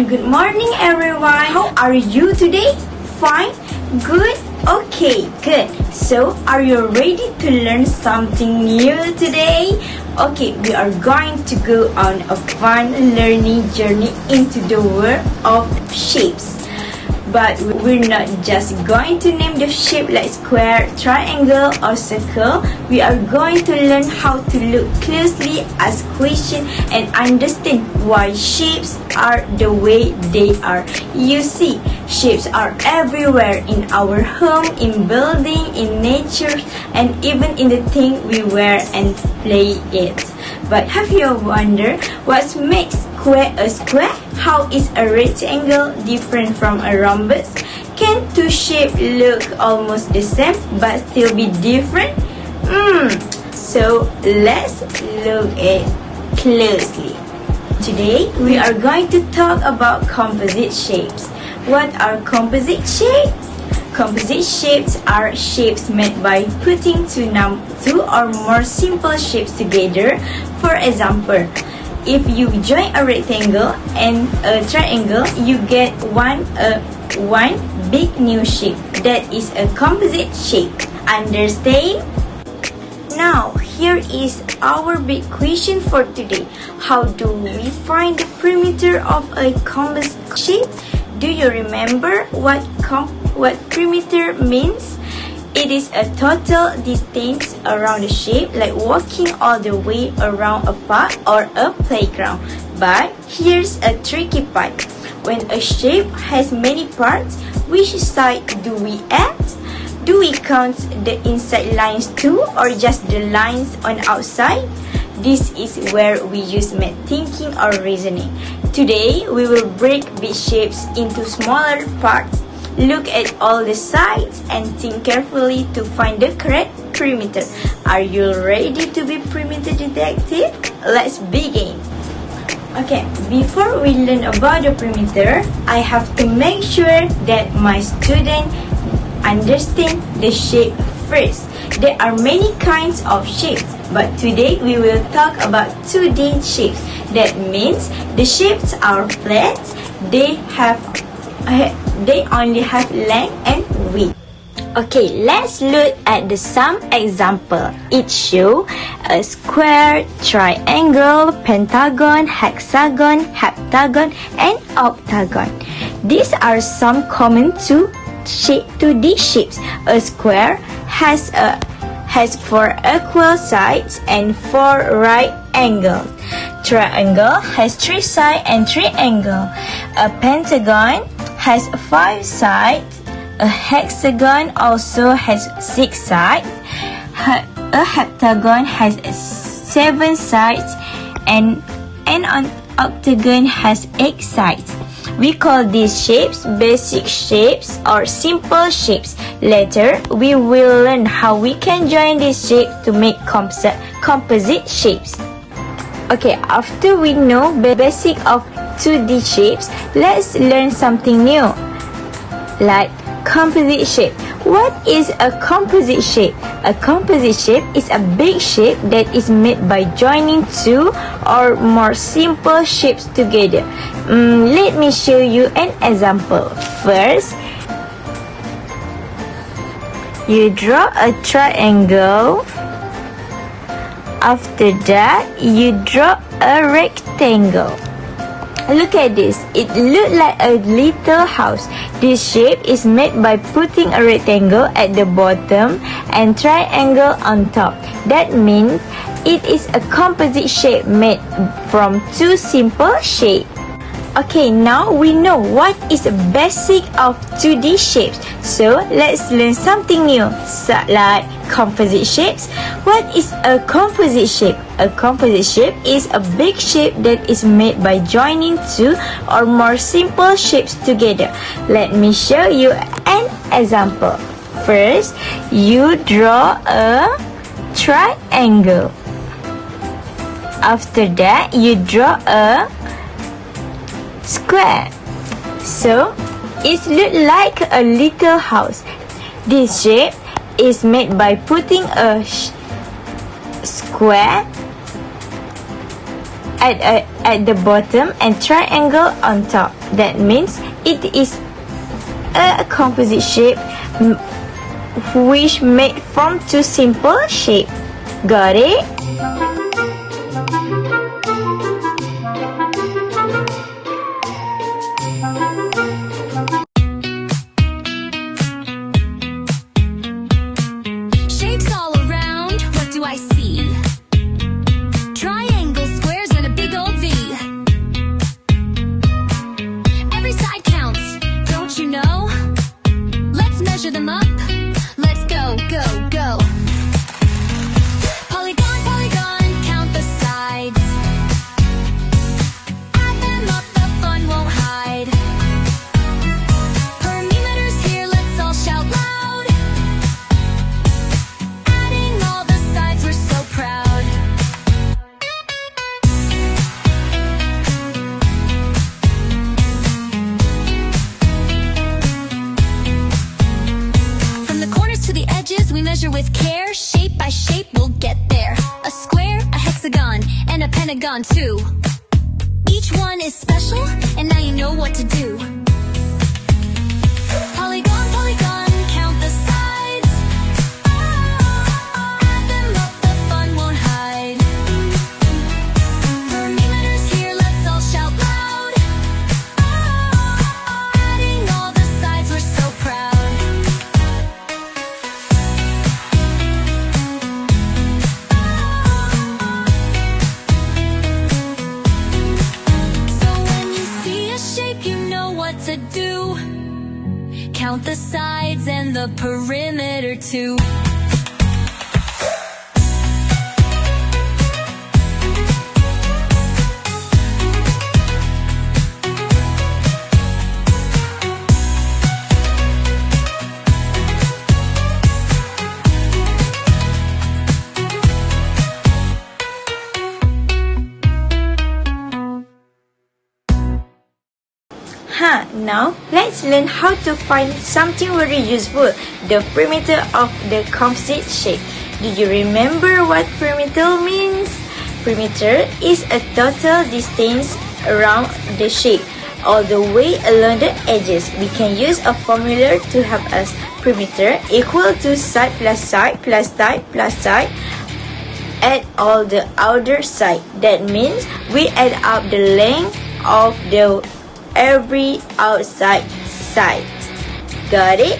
good morning everyone. How are you today? Fine? Good? Okay, good. So, are you ready to learn something new today? Okay, we are going to go on a fun learning journey into the world of shapes. But we're not just going to name the shape like square, triangle or circle. We are going to learn how to look closely, ask questions and understand why shapes are the way they are. You see, shapes are everywhere in our home, in building, in nature and even in the thing we wear and play it. But have you wondered what makes square a square? How is a rectangle different from a rhombus? Can two shapes look almost the same but still be different? So let's look at it closely. Today we are going to talk about composite shapes. What are composite shapes? Composite shapes are shapes made by putting two or more simple shapes together. For example, if you join a rectangle and a triangle, you get one big new shape. That is a composite shape. Understand? Now, here is our big question for today. How do we find the perimeter of a composite shape? Do you remember what perimeter means? It is a total distance around the shape, like walking all the way around a park or a playground. But here's a tricky part. When a shape has many parts, which side do we add? Do we count the inside lines too, or just the lines on outside? This is where we use math thinking or reasoning. Today, we will break big shapes into smaller parts. Look at all the sides and think carefully to find the correct perimeter. Are you ready to be perimeter detective? Let's begin. Okay, before we learn about the perimeter, I have to make sure that my student understand the shape first. There are many kinds of shapes, but today we will talk about 2D shapes. That means the shapes are flat. They only have length and width. Okay, let's look at some example. It shows a square, triangle, pentagon, hexagon, heptagon, and octagon. These are some common 2D shapes. A square has 4 equal sides and 4 right angles. Triangle has 3 sides and 3 angles. A pentagon has 5 sides. A hexagon also has 6 sides. A heptagon has 7 sides and an octagon has 8 sides. We call these shapes basic shapes or simple shapes. Later, we will learn how we can join these shapes to make composite shapes. Okay, after we know the basic of 2D shapes, let's learn something new, like composite shape. What is a composite shape? A composite shape is a big shape that is made by joining 2 or more simple shapes together. Let me show you an example. First, you draw a triangle. After that, you draw a rectangle. Look at this. It looks like a little house. This shape is made by putting a rectangle at the bottom and triangle on top. That means it is a composite shape made from 2 simple shapes. Okay, now we know what is the basic of 2D shapes. So, let's learn something new, like composite shapes. What is a composite shape? A composite shape is a big shape that is made by joining 2 or more simple shapes together. Let me show you an example. First, you draw a triangle. After that, you draw a square. So, it looks like a little house. This shape is made by putting a square at the bottom and triangle on top. That means it is a composite shape which made from two simple shapes. Got it? Shapes all around, what do I see? Triangles, squares, and a big old V. Every side counts, don't you know? Let's measure them up. Let's go, go, go. Polygon, polygon, count the sides. Add them up, the fun won't hide. Perimeters here, let's all shout loud. Adding all the sides, we're so proud. From the corners to the edges, we measure with care. Shape by shape, we'll get there. A square, a hexagon, and a pentagon too. Each one is special, and now you know what to do. Polygon, polygon, count the sides. Add them up, the fun won't hide. Perimeters here, let's all shout loud. Adding all the sides, we're so proud. So when you see a shape, you know what to do. Count the sides and the perimeter too. Now let's learn how to find something very useful, the perimeter of the composite shape. Do you remember what perimeter means? Perimeter is a total distance around the shape, all the way along the edges. We can use a formula to help us. Perimeter equal to side plus side plus side plus side at all the outer side. That means we add up the length of the every outside side. Got it?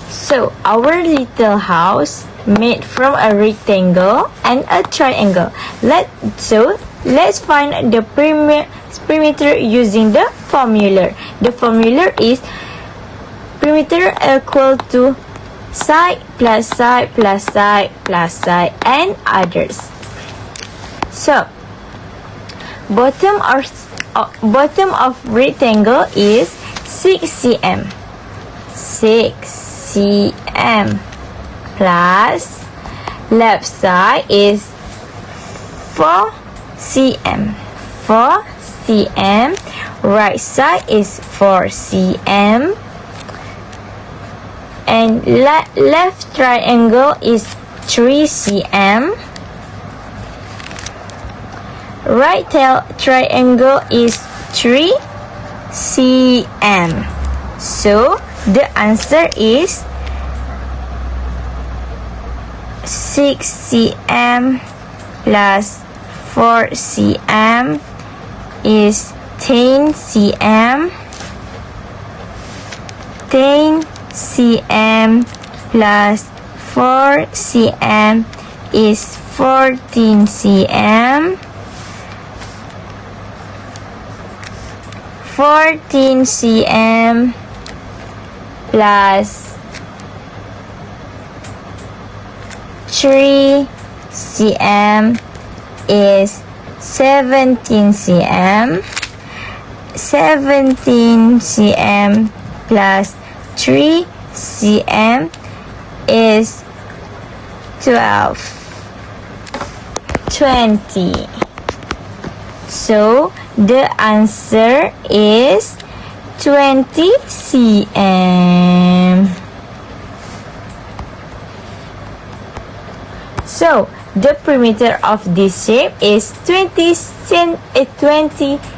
So our little house made from a rectangle and a triangle. Let's find the perimeter using the formula. The formula is perimeter equal to side plus side plus side plus side and others. So bottom of rectangle is 6 cm. 6 cm plus left side is 4 cm. 4 cm. Right side is 4 cm. And left triangle is 3 cm. Right triangle is 3 cm. So the answer is 6 cm plus 4 cm is 10 cm. 10 cm plus 4 cm is 14 cm. 14 cm plus 3 cm is 17 cm. 17 cm plus 3 cm is 20. So the answer is 20 cm. So the perimeter of this shape is 20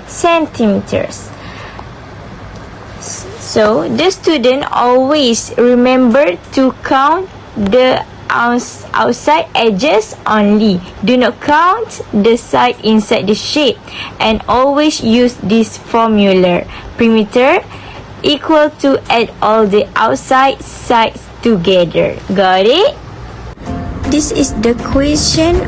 centimeters. So the student always remember to count the outside edges only. Do not count the side inside the shape, and always use this formula. Perimeter equal to add all the outside sides together. Got it? This is the question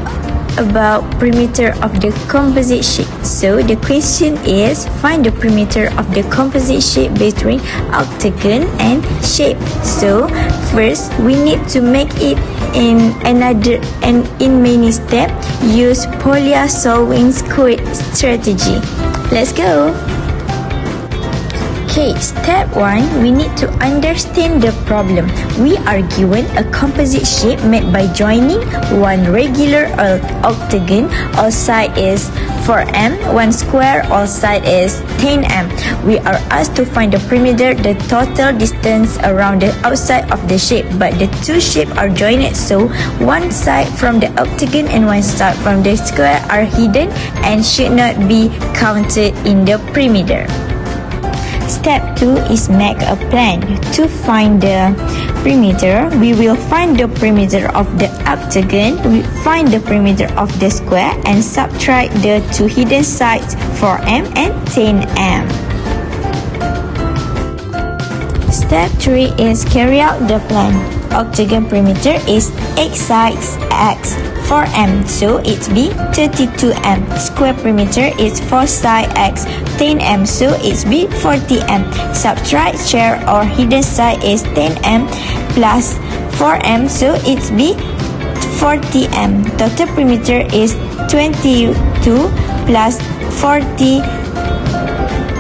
about perimeter of the composite shape. So the question is, find the perimeter of the composite shape between octagon and shape. So first we need to make it in many steps. Use Polya solving strategy. Let's go. Okay, step 1, we need to understand the problem. We are given a composite shape made by joining one regular octagon, all side is 4m, one square, all side is 10m. We are asked to find the perimeter, the total distance around the outside of the shape, but the two shapes are joined, so one side from the octagon and one side from the square are hidden and should not be counted in the perimeter. Step 2 is make a plan. To find the perimeter, we will find the perimeter of the octagon, we find the perimeter of the square, and subtract the two hidden sides 4m and 10m. Step 3 is carry out the plan. Octagon perimeter is x sides x 4m, so it's be 32m. Square perimeter is 4 side x 10m, so it's be 40m. Subtract share or hidden side is 10m plus 4m, so it's be 40m. Total perimeter is 22 plus 40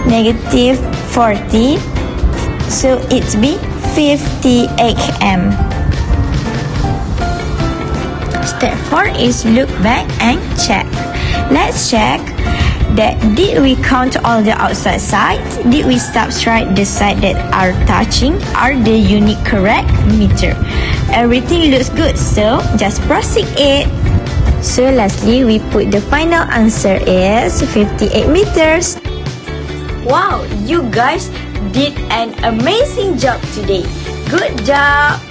negative 40, so it's be 58m. Step 4 is look back and check. Let's check that did we count all the outside sides? Did we subtract the sides that are touching? Are the unit correct? Meter. Everything looks good, so just proceed it. So lastly, we put the final answer is 58 meters. Wow, you guys did an amazing job today. Good job.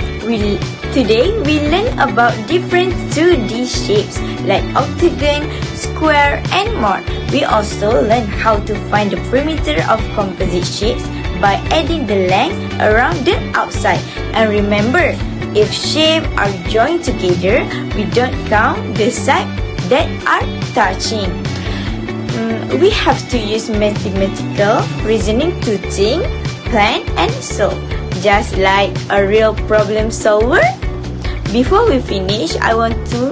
Today we learned about different 2D shapes like octagon, square, and more. We also learned how to find the perimeter of composite shapes by adding the length around the outside. And remember, if shapes are joined together, we don't count the sides that are touching. We have to use mathematical reasoning to think, plan, and solve, just like a real problem solver. Before we finish, I want you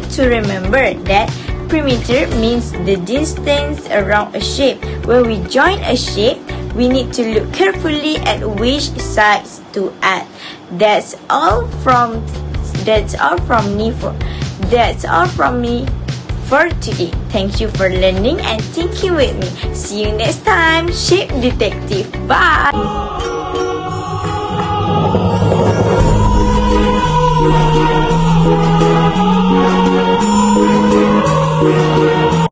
to remember that perimeter means the distance around a shape. When we join a shape, we need to look carefully at which sides to add. That's all from me for today. Thank you for learning and thinking with me. See you next time, Shape Detective. Bye.